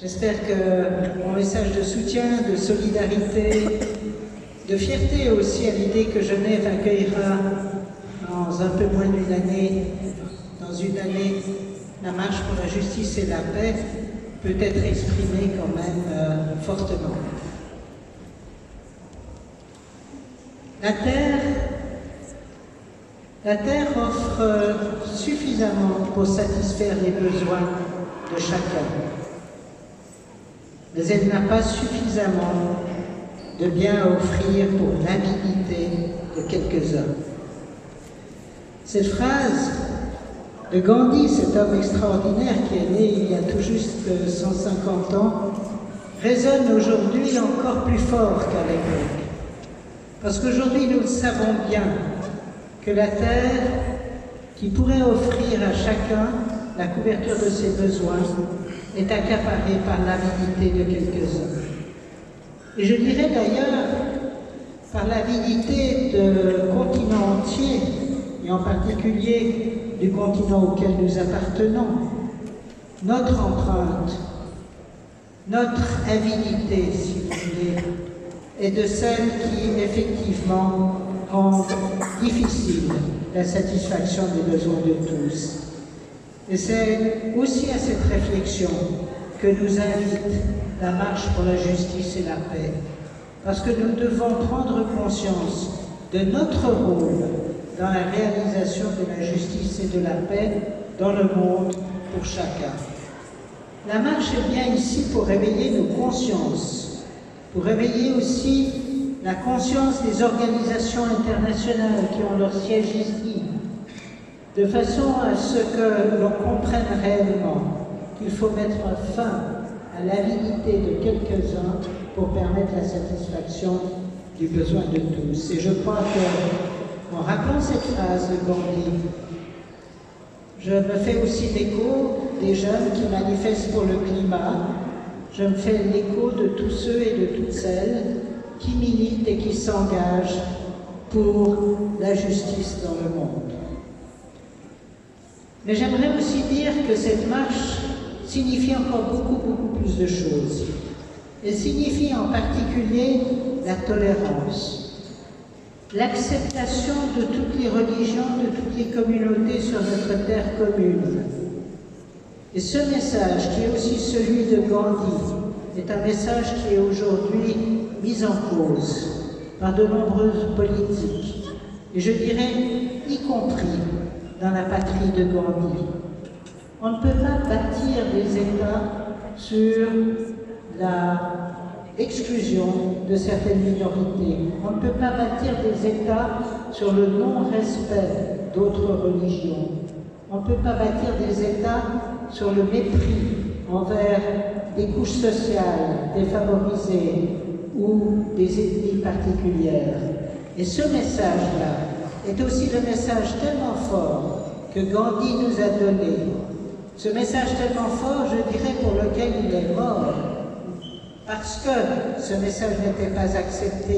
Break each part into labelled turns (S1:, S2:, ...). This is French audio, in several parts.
S1: J'espère que mon message de soutien, de solidarité, de fierté aussi à l'idée que Genève accueillera dans un peu moins d'une année, dans une année, la marche pour la justice et la paix peut être exprimé quand même fortement. La terre offre suffisamment pour satisfaire les besoins de chacun, mais elle n'a pas suffisamment de biens à offrir pour l'avidité de quelques-uns. Cette phrase de Gandhi, cet homme extraordinaire qui est né il y a tout juste 150 ans, résonne aujourd'hui encore plus fort qu'à l'époque. Parce qu'aujourd'hui, nous le savons bien, que la terre, qui pourrait offrir à chacun la couverture de ses besoins, est accaparée par l'avidité de quelques-uns. Et je dirais d'ailleurs par l'avidité de continents entiers, et en particulier du continent auquel nous appartenons. Notre empreinte, notre avidité, si vous voulez, est de celles qui, effectivement, rendent difficile la satisfaction des besoins de tous. Et c'est aussi à cette réflexion que nous invite la marche pour la justice et la paix, parce que nous devons prendre conscience de notre rôle dans la réalisation de la justice et de la paix dans le monde pour chacun. La marche est bien ici pour réveiller nos consciences, pour réveiller aussi la conscience des organisations internationales qui ont leur siège ici, de façon à ce que l'on comprenne réellement qu'il faut mettre fin à l'avidité de quelques-uns pour permettre la satisfaction du besoin de tous. Et je crois que, en rappelant cette phrase de Gandhi, je me fais aussi l'écho des jeunes qui manifestent pour le climat, je me fais l'écho de tous ceux et de toutes celles qui militent et qui s'engagent pour la justice dans le monde. Mais j'aimerais aussi dire que cette marche signifie encore beaucoup plus de choses. Elle signifie en particulier la tolérance, l'acceptation de toutes les religions, de toutes les communautés sur notre terre commune. Et ce message, qui est aussi celui de Gandhi, est un message qui est aujourd'hui mis en cause par de nombreuses politiques, et je dirais y compris dans la patrie de Gandhi. On ne peut pas bâtir des États sur l'exclusion de certaines minorités. On ne peut pas bâtir des États sur le non-respect d'autres religions. On ne peut pas bâtir des États sur le mépris envers des couches sociales défavorisées ou des ethnies particulières. Et ce message-là est aussi le message tellement fort que Gandhi nous a donné. Ce message tellement fort, je dirais, pour lequel il est mort. Parce que ce message n'était pas accepté,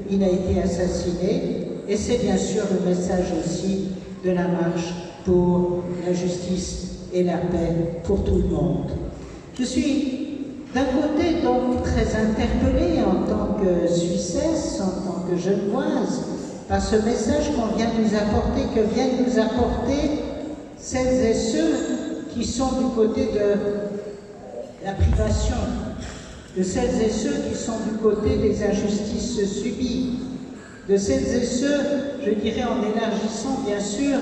S1: il a été assassiné. Et c'est bien sûr le message aussi de la marche pour la justice et la paix pour tout le monde. Je suis d'un côté donc très interpellée en tant que Suissesse, en tant que Genevoise, par ce message qu'on vient nous apporter, que viennent nous apporter celles et ceux qui sont du côté de la privation, de celles et ceux qui sont du côté des injustices subies, de celles et ceux, je dirais en élargissant bien sûr,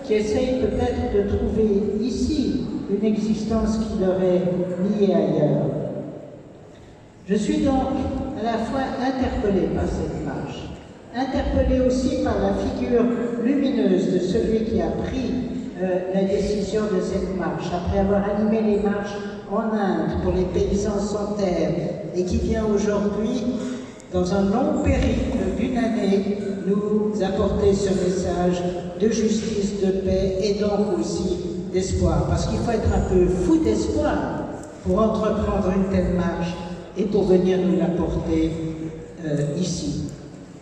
S1: qui essayent peut-être de trouver ici une existence qui leur est liée ailleurs. Je suis donc à la fois interpellée par cette marche, interpellée aussi par la figure lumineuse de celui qui a pris la décision de cette marche, après avoir animé les marches en Inde pour les paysans sans terre, et qui vient aujourd'hui, dans un long périple d'une année, nous apporter ce message de justice, de paix et donc aussi d'espoir. Parce qu'il faut être un peu fou d'espoir pour entreprendre une telle marche et pour venir nous l'apporter ici.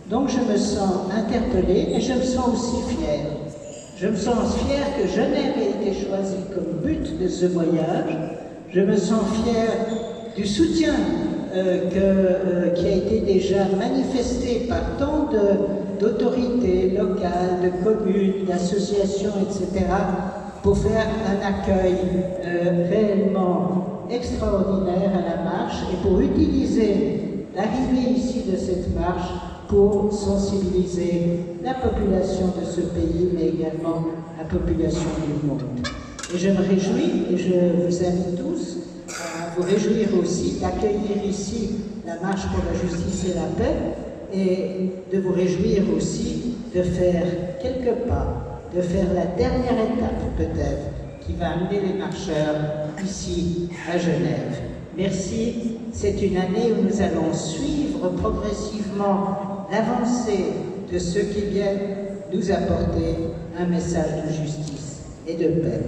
S1: Donc je me sens interpellée, mais je me sens aussi fière. Je me sens fière que Genève ait été choisie comme but de ce voyage. Je me sens fière du soutien qui a été déjà manifesté par tant d'autorités locales, de communes, d'associations, etc., pour faire un accueil réellement extraordinaire à la marche et pour utiliser l'arrivée ici de cette marche pour sensibiliser la population de ce pays, mais également la population du monde. Et je me réjouis, et je vous invite tous à vous réjouir aussi d'accueillir ici la marche pour la justice et la paix, et de vous réjouir aussi de faire quelques pas, de faire la dernière étape peut-être, qui va amener les marcheurs ici à Genève. Merci, c'est une année où nous allons suivre progressivement l'avancée de ceux qui viennent nous apporter un message de justice et de paix.